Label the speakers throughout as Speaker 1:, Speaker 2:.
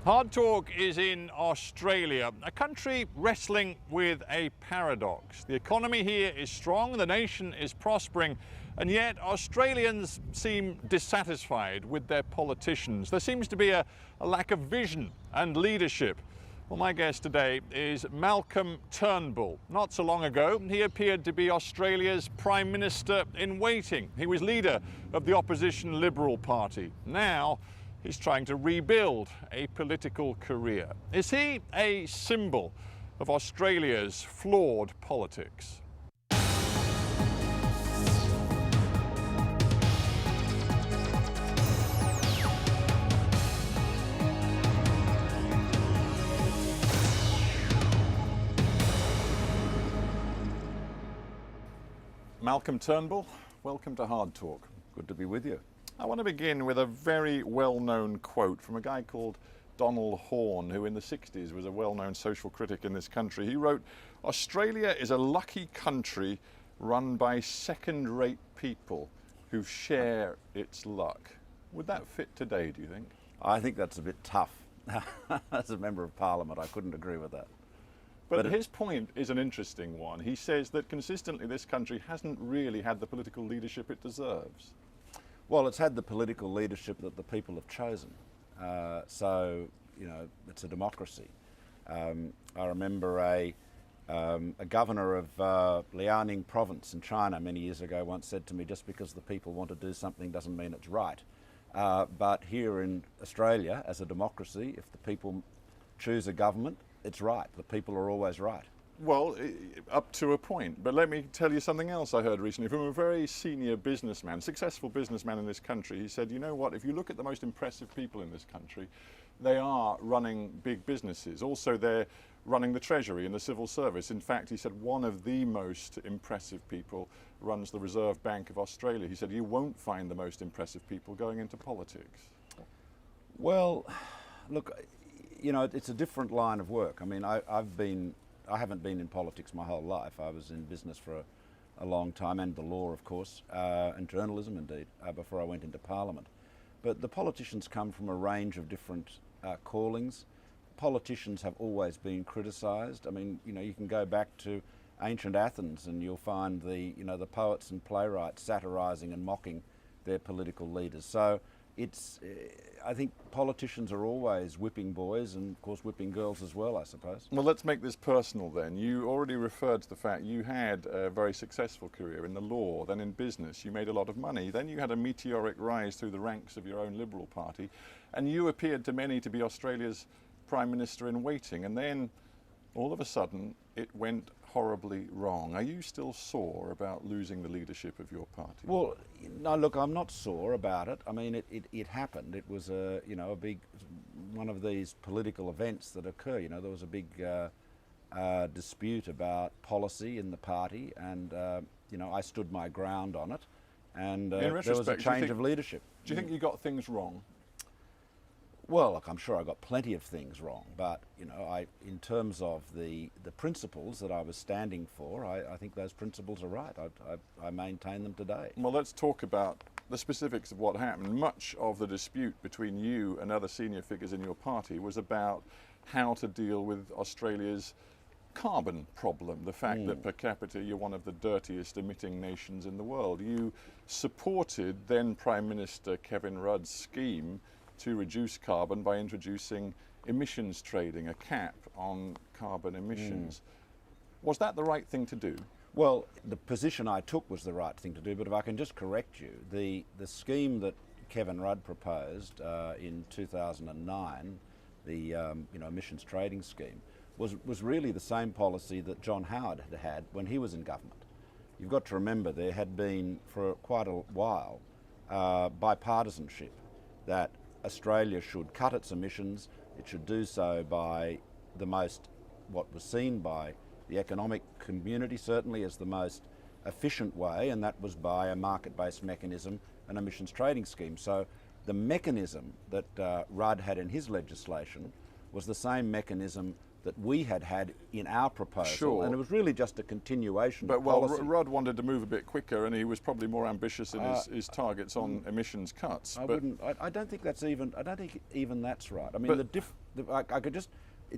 Speaker 1: Hard Talk is in Australia, a country wrestling with a paradox. The economy here is strong, the nation is prospering, and yet Australians seem dissatisfied with their politicians. There seems to be a lack of vision and leadership. Well, my guest today is Malcolm Turnbull. Not so long ago, he appeared to be Australia's Prime Minister in waiting. He was leader of the opposition Liberal Party. Now, he's trying to rebuild a political career. Is he a symbol of Australia's flawed politics? Malcolm Turnbull, welcome to Hard Talk.
Speaker 2: Good to be with you.
Speaker 1: I want to begin with a very well-known quote from a guy called Donald Horne, who in the 60s was a well-known social critic in this country. He wrote, "Australia is a lucky country run by second-rate people who share its luck." Would that fit today, do you think?
Speaker 2: I think that's a bit tough. As a Member of Parliament, I couldn't agree with that.
Speaker 1: But his point is an interesting one. He says that consistently this country hasn't really had the political leadership it deserves.
Speaker 2: Well, it's had the political leadership that the people have chosen. So, you know, it's a democracy. I remember a governor of Liaoning province in China many years ago once said to me, just because the people want to do something doesn't mean it's right. But here in Australia, as a democracy, if the people choose a government, it's right. The people are always right.
Speaker 1: Well, up to a point. But let me tell you something else I heard recently from a very senior businessman, successful businessman in this country. He said, you know what, if you look at the most impressive people in this country, they are running big businesses. Also, they're running the Treasury and the civil service. In fact, he said one of the most impressive people runs the Reserve Bank of Australia. He said you won't find the most impressive people going into politics.
Speaker 2: Well, look, you know, it's a different line of work. I mean, I haven't been in politics my whole life. I was in business for a long time, and the law, of course, and journalism indeed, before I went into Parliament. But the politicians come from a range of different callings. Politicians have always been criticised. I mean, you know, you can go back to ancient Athens and you'll find the poets and playwrights satirising and mocking their political leaders. So it's, I think politicians are always whipping boys and, of course, whipping girls as well, I suppose.
Speaker 1: Well, let's make this personal then. You already referred to the fact you had a very successful career in the law, then in business. You made a lot of money. Then you had a meteoric rise through the ranks of your own Liberal Party, and you appeared to many to be Australia's Prime Minister in waiting. And then, all of a sudden, it went horribly wrong. Are you still sore about losing the leadership of your party?
Speaker 2: Well, no, look, I'm not sore about it. I mean, it happened. It was a big, one of these political events that occur. You know, there was a big dispute about policy in the party, and I stood my ground on it, and there was a change of leadership.
Speaker 1: Do you think you got things wrong?
Speaker 2: Well, look, I'm sure I got plenty of things wrong, but in terms of the principles that I was standing for, I think those principles are right. I maintain them today.
Speaker 1: Well, let's talk about the specifics of what happened. Much of the dispute between you and other senior figures in your party was about how to deal with Australia's carbon problem, the fact that per capita you're one of the dirtiest emitting nations in the world. You supported then Prime Minister Kevin Rudd's scheme to reduce carbon by introducing emissions trading, a cap on carbon emissions. Was that the right thing to do?
Speaker 2: Well, the position I took was the right thing to do, but if I can just correct you, the scheme that Kevin Rudd proposed in 2009, the emissions trading scheme, was really the same policy that John Howard had when he was in government. You've got to remember there had been for quite a while bipartisanship that Australia should cut its emissions. It should do so by what was seen by the economic community certainly as the most efficient way, and that was by a market-based mechanism, an emissions trading scheme. So the mechanism that Rudd had in his legislation was the same mechanism that we had had in our proposal.
Speaker 1: Sure.
Speaker 2: And it was really just a continuation
Speaker 1: but,
Speaker 2: of policy.
Speaker 1: Well, Rudd wanted to move a bit quicker, and he was probably more ambitious in his targets on emissions cuts.
Speaker 2: I don't think even that's right. I mean, I could just,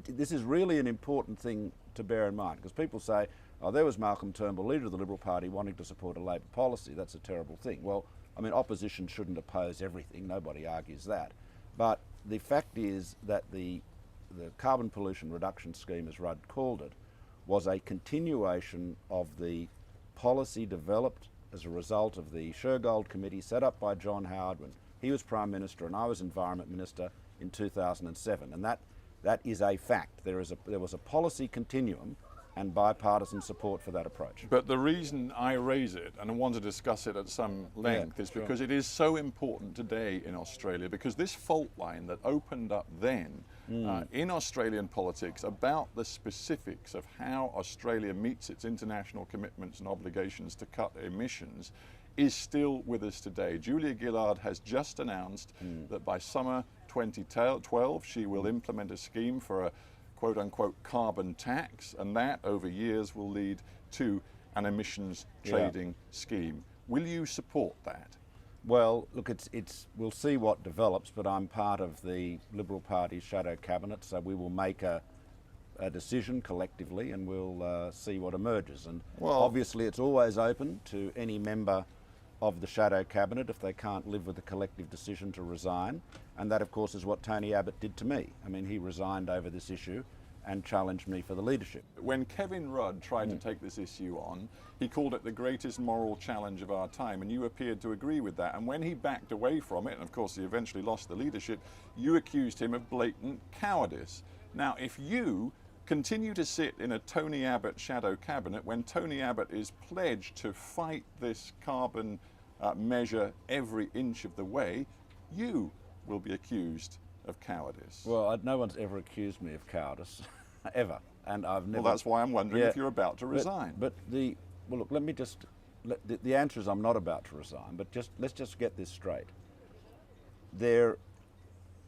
Speaker 2: this is really an important thing to bear in mind, because people say, oh, there was Malcolm Turnbull, leader of the Liberal Party, wanting to support a Labor policy. That's a terrible thing. Well, I mean, opposition shouldn't oppose everything. Nobody argues that. But the fact is that the carbon pollution reduction scheme, as Rudd called it, was a continuation of the policy developed as a result of the Shergold Committee set up by John Howard when he was Prime Minister and I was Environment Minister in 2007. And that is a fact. There was a policy continuum and bipartisan support for that approach.
Speaker 1: But the reason I raise it, and I want to discuss it at some length, is because it is so important today in Australia, because this fault line that opened up then in Australian politics about the specifics of how Australia meets its international commitments and obligations to cut emissions is still with us today. Julia Gillard has just announced that by summer 2012 she will implement a scheme for a quote-unquote carbon tax, and that over years will lead to an emissions trading scheme. Will you support that?
Speaker 2: Well, look, we'll see what develops, but I'm part of the Liberal Party's shadow cabinet, so we will make a decision collectively and we'll see what emerges. And obviously it's always open to any member of the shadow cabinet, if they can't live with the collective decision, to resign. And that, of course, is what Tony Abbott did to me. I mean, he resigned over this issue and challenged me for the leadership.
Speaker 1: When Kevin Rudd tried to take this issue on, he called it the greatest moral challenge of our time, and you appeared to agree with that. And when he backed away from it, and of course he eventually lost the leadership, you accused him of blatant cowardice. Now, if you continue to sit in a Tony Abbott shadow cabinet when Tony Abbott is pledged to fight this carbon measure every inch of the way, you will be accused of cowardice.
Speaker 2: Well, no one's ever accused me of cowardice, ever, and I've never.
Speaker 1: Well, that's why I'm wondering if you're about to resign.
Speaker 2: Well, look, let me just. The answer is I'm not about to resign, but let's just get this straight. There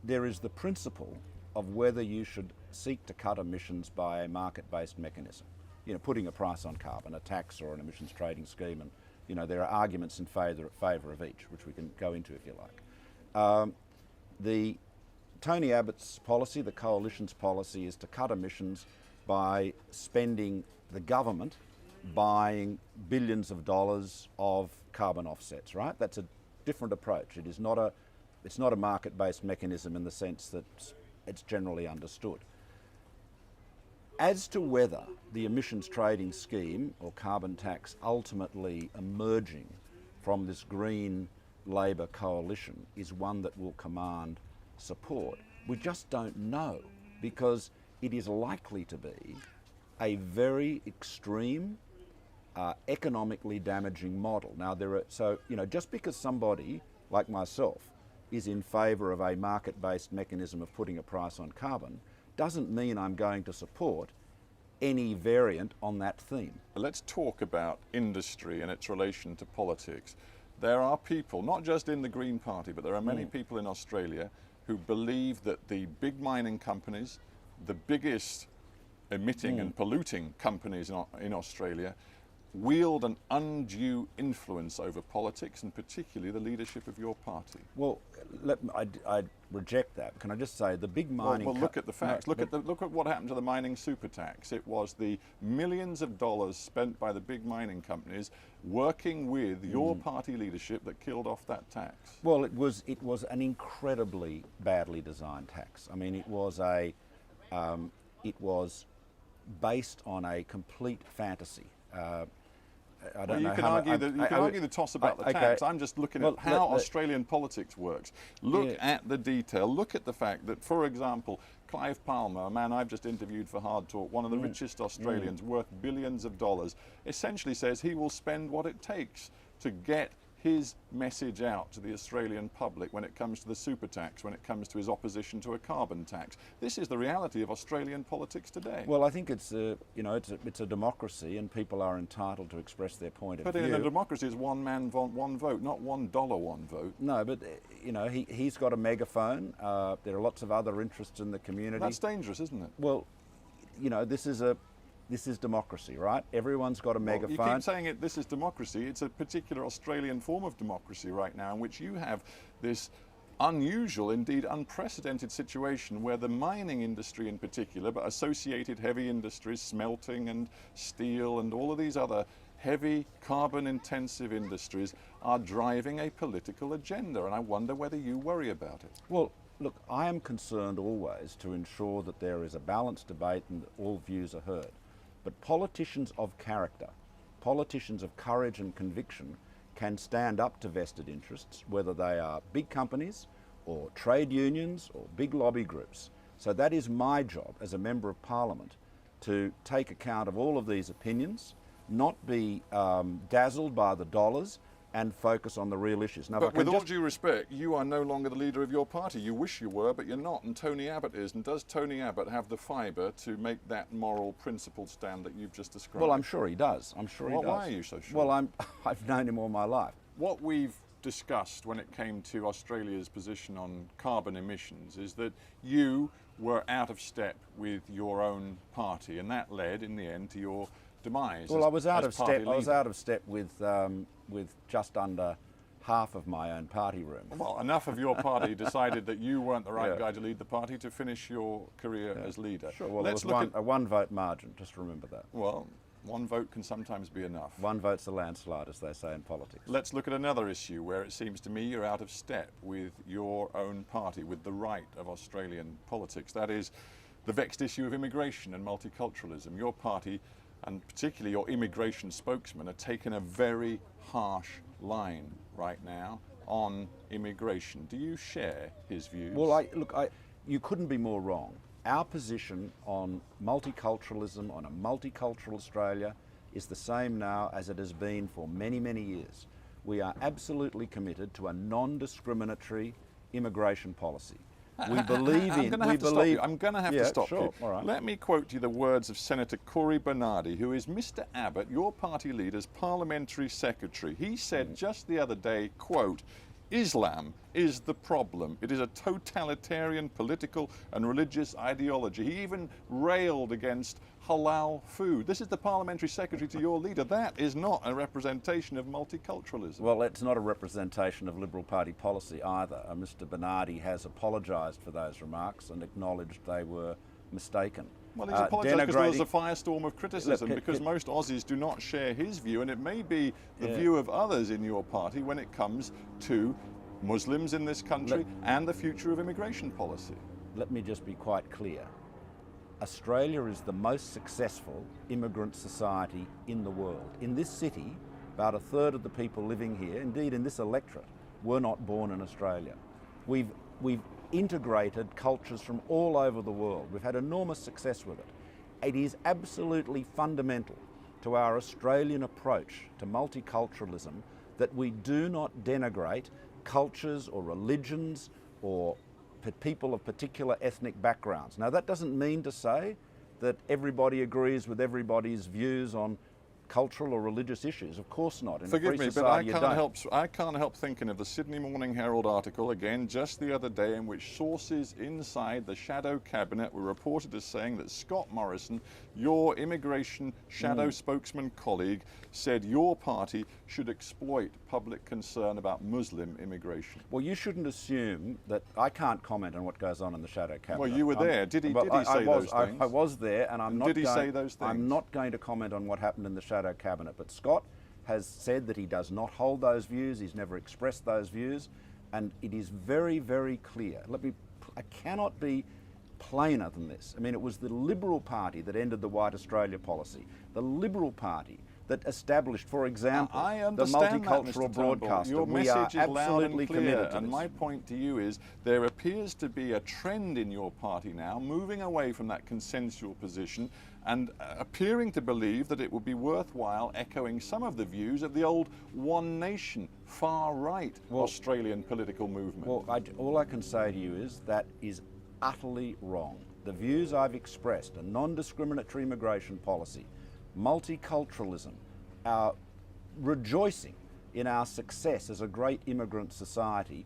Speaker 2: is the principle of whether you should seek to cut emissions by a market-based mechanism. You know, putting a price on carbon, a tax or an emissions trading scheme, and you know there are arguments in favour of each, which we can go into if you like. The Tony Abbott's policy, the Coalition's policy, is to cut emissions by spending the government buying billions of dollars of carbon offsets, right? That's a different approach. It's not a market-based mechanism in the sense that it's generally understood. As to whether the emissions trading scheme or carbon tax ultimately emerging from this Green Labor coalition is one that will command support, we just don't know, because it is likely to be a very extreme, economically damaging model. Now, just because somebody like myself is in favour of a market-based mechanism of putting a price on carbon doesn't mean I'm going to support any variant on that theme.
Speaker 1: Let's talk about industry and its relation to politics. There are people, not just in the Green Party, but there are many people in Australia who believe that the big mining companies, the biggest emitting and polluting companies in Australia, wield an undue influence over politics and particularly the leadership of your party.
Speaker 2: Well, I reject that. Can I just say the big mining...
Speaker 1: Well, look at the facts. Look at what happened to the mining super tax. It was the millions of dollars spent by the big mining companies working with your party leadership that killed off that tax.
Speaker 2: Well, it was an incredibly badly designed tax. I mean, it was based on a complete fantasy.
Speaker 1: You can argue the toss about the tax. I'm just looking at how Australian politics works. Look at the detail. Look at the fact that, for example, Clive Palmer, a man I've just interviewed for Hard Talk, one of the richest Australians, worth billions of dollars, essentially says he will spend what it takes to get his message out to the Australian public when it comes to the super tax, when it comes to his opposition to a carbon tax. This is the reality of Australian politics today.
Speaker 2: Well, I think it's a democracy, and people are entitled to express their point of view.
Speaker 1: But in a democracy, it's one man, one vote, not $1, one vote.
Speaker 2: No, but he's got a megaphone. There are lots of other interests in the community.
Speaker 1: That's dangerous, isn't it?
Speaker 2: Well, this is democracy, right? Everyone's got a megaphone.
Speaker 1: You keep saying this is democracy. It's a particular Australian form of democracy right now in which you have this unusual, indeed unprecedented situation where the mining industry in particular, but associated heavy industries, smelting and steel and all of these other heavy carbon intensive industries are driving a political agenda, and I wonder whether you worry about it.
Speaker 2: Well, look, I am concerned always to ensure that there is a balanced debate and that all views are heard. But politicians of character, politicians of courage and conviction can stand up to vested interests, whether they are big companies or trade unions or big lobby groups. So that is my job as a Member of Parliament, to take account of all of these opinions, not be dazzled by the dollars, and focus on the real issues. Now,
Speaker 1: but with all due respect, you are no longer the leader of your party. You wish you were, but you're not, and Tony Abbott is. And does Tony Abbott have the fibre to make that moral principled stand that you've just described?
Speaker 2: Well, I'm sure he does. I'm sure he does.
Speaker 1: Why are you so sure?
Speaker 2: Well, I've known him all my life.
Speaker 1: What we've discussed when it came to Australia's position on carbon emissions is that you were out of step with your own party, and that led, in the end, to your demise.
Speaker 2: Well, I was out of step.
Speaker 1: leader.
Speaker 2: I was out of step with just under half of my own party room.
Speaker 1: Well, enough of your party decided that you weren't the right guy to lead the party to finish your career as leader.
Speaker 2: Sure. Well,
Speaker 1: Let's
Speaker 2: there was a one-vote margin. Just remember that.
Speaker 1: Well, one vote can sometimes be enough.
Speaker 2: One vote's a landslide, as they say in politics.
Speaker 1: Let's look at another issue where it seems to me you're out of step with your own party, with the right of Australian politics. That is the vexed issue of immigration and multiculturalism. Your party, and particularly your immigration spokesman, are taking a very harsh line right now on immigration. Do you share his views?
Speaker 2: Well, you couldn't be more wrong. Our position on multiculturalism, on a multicultural Australia, is the same now as it has been for many, many years. We are absolutely committed to a non-discriminatory immigration policy. We believe in...
Speaker 1: I'm going to have to stop you.
Speaker 2: All right.
Speaker 1: Let me quote you the words of Senator Cory Bernardi, who is Mr Abbott, your party leader's parliamentary secretary. He said just the other day, quote, "Islam is the problem. It is a totalitarian political and religious ideology." He even railed against halal food. This is the parliamentary secretary to your leader. That is not a representation of multiculturalism.
Speaker 2: Well, it's not a representation of Liberal Party policy either. Mr Bernardi has apologised for those remarks and acknowledged they were mistaken.
Speaker 1: Well, he's apologised because there was a firestorm of criticism, because most Aussies do not share his view, and it may be the view of others in your party when it comes to Muslims in this country and the future of immigration policy.
Speaker 2: Let me just be quite clear. Australia is the most successful immigrant society in the world. In this city, about a third of the people living here, indeed in this electorate, were not born in Australia. We've integrated cultures from all over the world. We've had enormous success with it. It is absolutely fundamental to our Australian approach to multiculturalism that we do not denigrate cultures or religions or people of particular ethnic backgrounds. Now, that doesn't mean to say that everybody agrees with everybody's views on cultural or religious issues. Of course not. In
Speaker 1: Forgive
Speaker 2: a free
Speaker 1: me,
Speaker 2: society,
Speaker 1: but I can't help thinking of the Sydney Morning Herald article, again, just the other day, in which sources inside the shadow cabinet were reported as saying that Scott Morrison, your immigration shadow spokesman colleague, said your party should exploit public concern about Muslim immigration.
Speaker 2: Well, you shouldn't assume that I can't comment on what goes on in the shadow cabinet.
Speaker 1: Well, you were there. Did he say those things?
Speaker 2: I was there, and I'm not.
Speaker 1: Did he say those things?
Speaker 2: I'm not going to comment on what happened in the shadow cabinet. But Scott has said that he does not hold those views. He's never expressed those views, and it is very, very clear. I cannot be plainer than this. I mean, it was the Liberal Party that ended the White Australia policy. The Liberal Party that established, for example, the multicultural broadcaster.
Speaker 1: Your
Speaker 2: we are
Speaker 1: message is loud
Speaker 2: absolutely
Speaker 1: and clear,
Speaker 2: committed to
Speaker 1: and
Speaker 2: this.
Speaker 1: my point to you is there appears to be a trend in your party now moving away from that consensual position and appearing to believe that it would be worthwhile echoing some of the views of the old One Nation, far-right Australian political movement.
Speaker 2: Well, all I can say to you is that is utterly wrong. The views I've expressed, a non-discriminatory immigration policy, multiculturalism, our rejoicing in our success as a great immigrant society,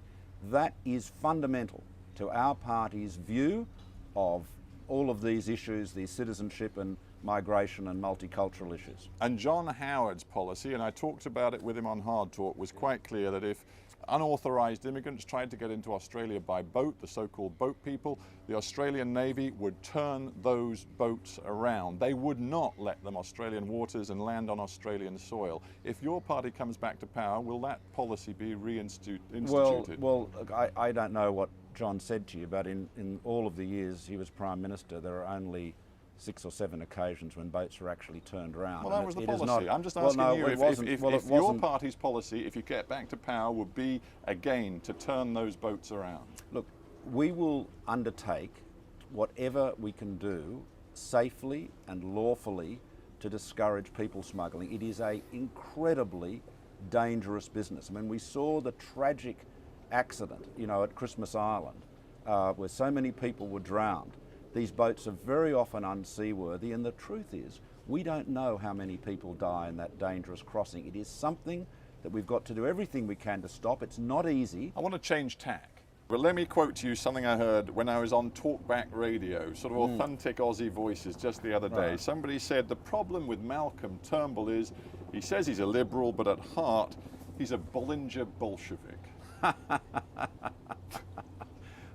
Speaker 2: that is fundamental to our party's view of all of these issues, these citizenship and migration and multicultural issues.
Speaker 1: And John Howard's policy, and I talked about it with him on Hard Talk, was quite clear that if unauthorised immigrants tried to get into Australia by boat, the so-called boat people, the Australian Navy would turn those boats around. They would not let them Australian waters and land on Australian soil. If your party comes back to power, will that policy be reinstituted?
Speaker 2: Well, I don't know what John said to you, but in all of the years he was Prime Minister, there are only 6 or 7 occasions when boats were actually turned around.
Speaker 1: Well, that was the policy. I'm just asking you if your party's policy, if you get back to power, would be again to turn those boats around.
Speaker 2: Look, we will undertake whatever we can do safely and lawfully to discourage people smuggling. It is an incredibly dangerous business. I mean, we saw the tragic accident, you know, at Christmas Island, where so many people were drowned. These boats are very often unseaworthy, and the truth is, we don't know how many people die in that dangerous crossing. It is something that we've got to do everything we can to stop. It's not easy.
Speaker 1: I want to change tack. But let me quote to you something I heard when I was on Talkback Radio, sort of authentic Aussie voices just the other day. Right. Somebody said the problem with Malcolm Turnbull is he says he's a liberal, but at heart he's a Bollinger Bolshevik.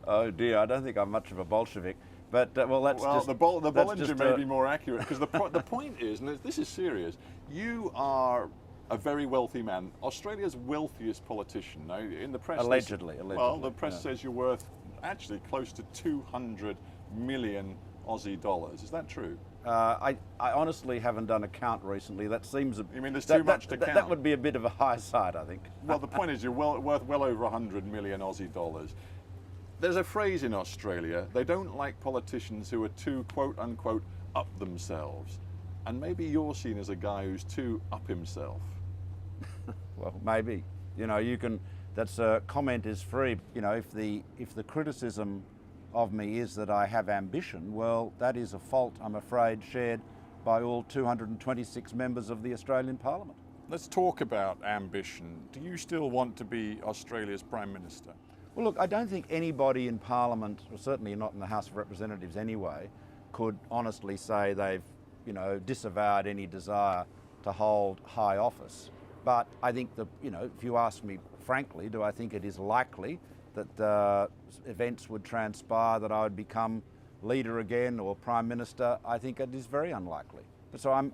Speaker 2: Oh dear, I don't think I'm much of a Bolshevik. But
Speaker 1: the Bollinger may be more accurate, because the point is, and this is serious, you are a very wealthy man, Australia's wealthiest politician. Now, in the press,
Speaker 2: allegedly.
Speaker 1: Well, the press says you're worth actually close to 200 million Aussie dollars. Is that true?
Speaker 2: I honestly haven't done a count recently. That seems
Speaker 1: you mean there's too much to count?
Speaker 2: That would be a bit of a high side, I think.
Speaker 1: Well, the point is you're worth well over 100 million Aussie dollars. There's a phrase in Australia, they don't like politicians who are too, quote unquote, up themselves. And maybe you're seen as a guy who's too up himself.
Speaker 2: Well, maybe. You know, that's comment is free. You know, if the criticism of me is that I have ambition, well, that is a fault, I'm afraid, shared by all 226 members of the Australian Parliament.
Speaker 1: Let's talk about ambition. Do you still want to be Australia's Prime Minister?
Speaker 2: Well, look, I don't think anybody in Parliament, or certainly not in the House of Representatives anyway, could honestly say they've, you know, disavowed any desire to hold high office. But I think if you ask me frankly, do I think it is likely that events would transpire that I would become leader again or Prime Minister? I think it is very unlikely. So I'm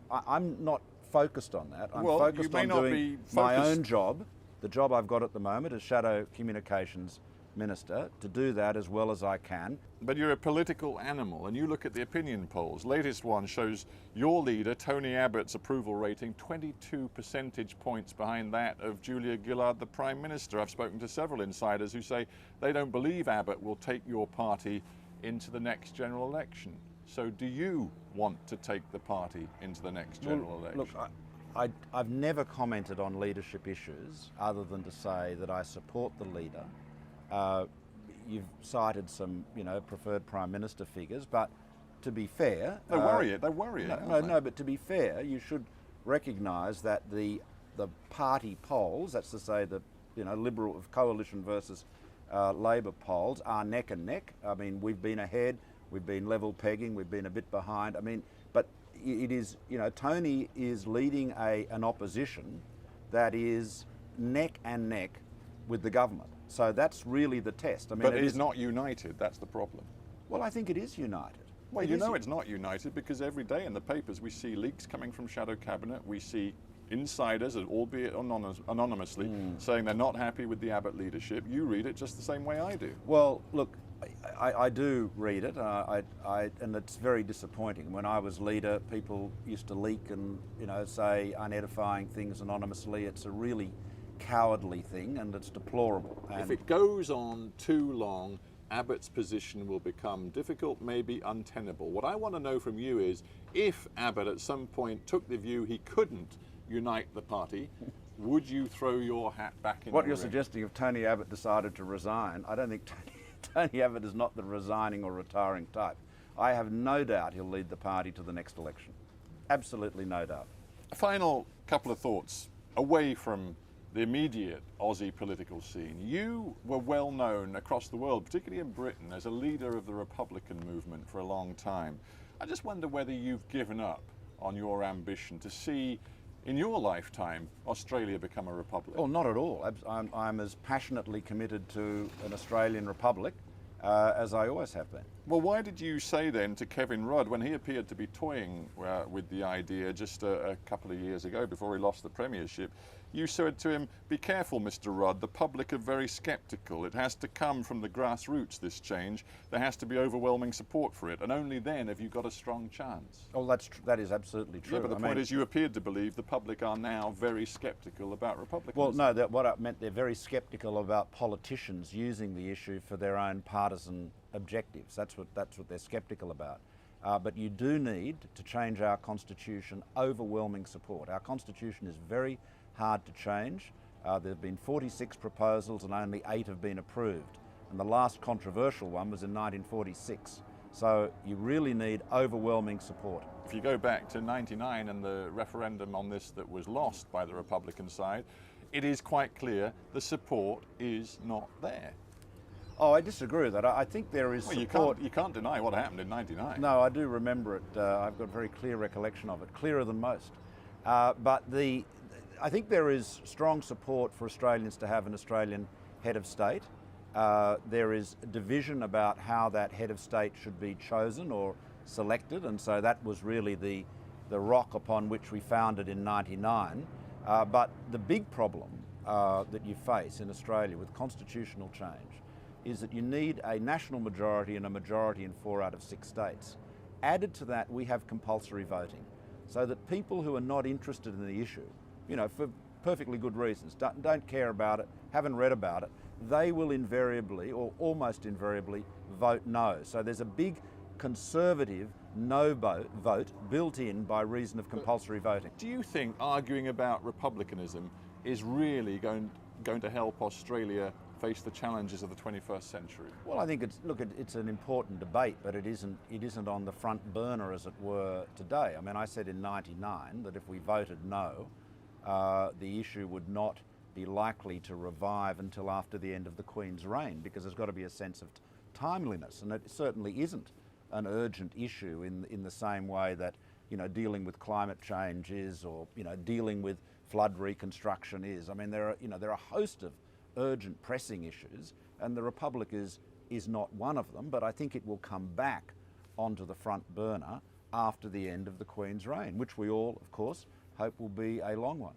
Speaker 2: not focused on that. I'm focused on doing my own job, the job I've got at the moment as Shadow Communications Minister, to do that as well as I can.
Speaker 1: But you're a political animal, and you look at the opinion polls. Latest one shows your leader, Tony Abbott's approval rating 22 percentage points behind that of Julia Gillard, the Prime Minister. I've spoken to several insiders who say they don't believe Abbott will take your party into the next general election. So do you want to take the party into the next general election?
Speaker 2: Look, I've never commented on leadership issues other than to say that I support the leader. You've cited some, preferred Prime Minister figures, but to be fair...
Speaker 1: They worry it.
Speaker 2: No, but to be fair, you should recognise that the party polls, that's to say the, Liberal of coalition versus Labor polls, are neck and neck. I mean, we've been ahead, we've been level pegging, we've been a bit behind. I mean, but it is, Tony is leading an opposition that is neck and neck with the government. So that's really the test. I mean,
Speaker 1: but it is not united, that's the problem.
Speaker 2: Well, I think it is united.
Speaker 1: Well, it's not united because every day in the papers we see leaks coming from Shadow Cabinet, we see insiders, albeit anonymously, saying they're not happy with the Abbott leadership. You read it just the same way I do.
Speaker 2: Well, look, I do read it, and it's very disappointing. When I was leader, people used to leak and say unedifying things anonymously. It's a really cowardly thing, and it's deplorable. And
Speaker 1: if it goes on too long, Abbott's position will become difficult, maybe untenable. What I want to know from you is, if Abbott at some point took the view he couldn't unite the party, would you throw your hat back in
Speaker 2: what
Speaker 1: the
Speaker 2: you're
Speaker 1: ring?
Speaker 2: Suggesting if Tony Abbott decided to resign, I don't think Tony Abbott is not the resigning or retiring type. I have no doubt he'll lead the party to the next election. Absolutely no doubt.
Speaker 1: A final couple of thoughts away from the immediate Aussie political scene. You were well known across the world, particularly in Britain, as a leader of the Republican movement for a long time. I just wonder whether you've given up on your ambition to see in your lifetime, Australia become a republic?
Speaker 2: Well, not at all. I'm as passionately committed to an Australian republic as I always have been.
Speaker 1: Well, why did you say then to Kevin Rudd, when he appeared to be toying with the idea just a couple of years ago before he lost the premiership, you said to him, be careful, Mr. Rudd, the public are very sceptical. It has to come from the grassroots, this change. There has to be overwhelming support for it, and only then have you got a strong chance.
Speaker 2: Oh, that is absolutely true.
Speaker 1: Yeah, but the point is you appeared to believe the public are now very sceptical about republicanism.
Speaker 2: Well, no, what I meant, they're very sceptical about politicians using the issue for their own partisan objectives. That's what they're sceptical about. But you do need to change our constitution, overwhelming support. Our constitution is very hard to change. There have been 46 proposals and only 8 have been approved. And the last controversial one was in 1946. So you really need overwhelming support.
Speaker 1: If you go back to 99 and the referendum on this that was lost by the Republican side, it is quite clear the support is not there.
Speaker 2: Oh, I disagree with that. I think there is support.
Speaker 1: You can't deny what happened in 99.
Speaker 2: No, I do remember it. I've got a very clear recollection of it, clearer than most. But I think there is strong support for Australians to have an Australian head of state. There is division about how that head of state should be chosen or selected, and so that was really the rock upon which we founded in 99. But the big problem that you face in Australia with constitutional change is that you need a national majority and a majority in 4 out of 6 states. Added to that, we have compulsory voting, so that people who are not interested in the issue, for perfectly good reasons, don't care about it, haven't read about it, they will invariably, or almost invariably, vote no. So there's a big conservative no vote built in by reason of compulsory voting.
Speaker 1: Do you think arguing about republicanism is really going to help Australia face the challenges of the 21st century?
Speaker 2: Well, I think it's an important debate, but it isn't on the front burner, as it were, today. I mean, I said in 99 that if we voted no, the issue would not be likely to revive until after the end of the Queen's reign, because there's got to be a sense of timeliness, and it certainly isn't an urgent issue in the same way that dealing with climate change is, or dealing with flood reconstruction is. I mean, there are a host of urgent, pressing issues, and the Republic is not one of them, but I think it will come back onto the front burner after the end of the Queen's reign, which we all, of course, hope will be a long one.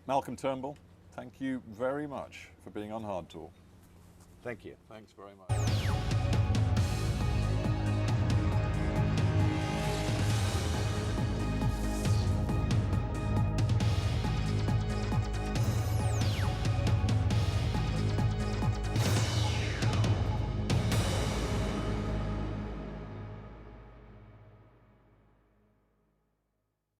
Speaker 1: Malcolm Turnbull, thank you very much for being on Hard Talk.
Speaker 2: Thank you.
Speaker 1: Thanks very much.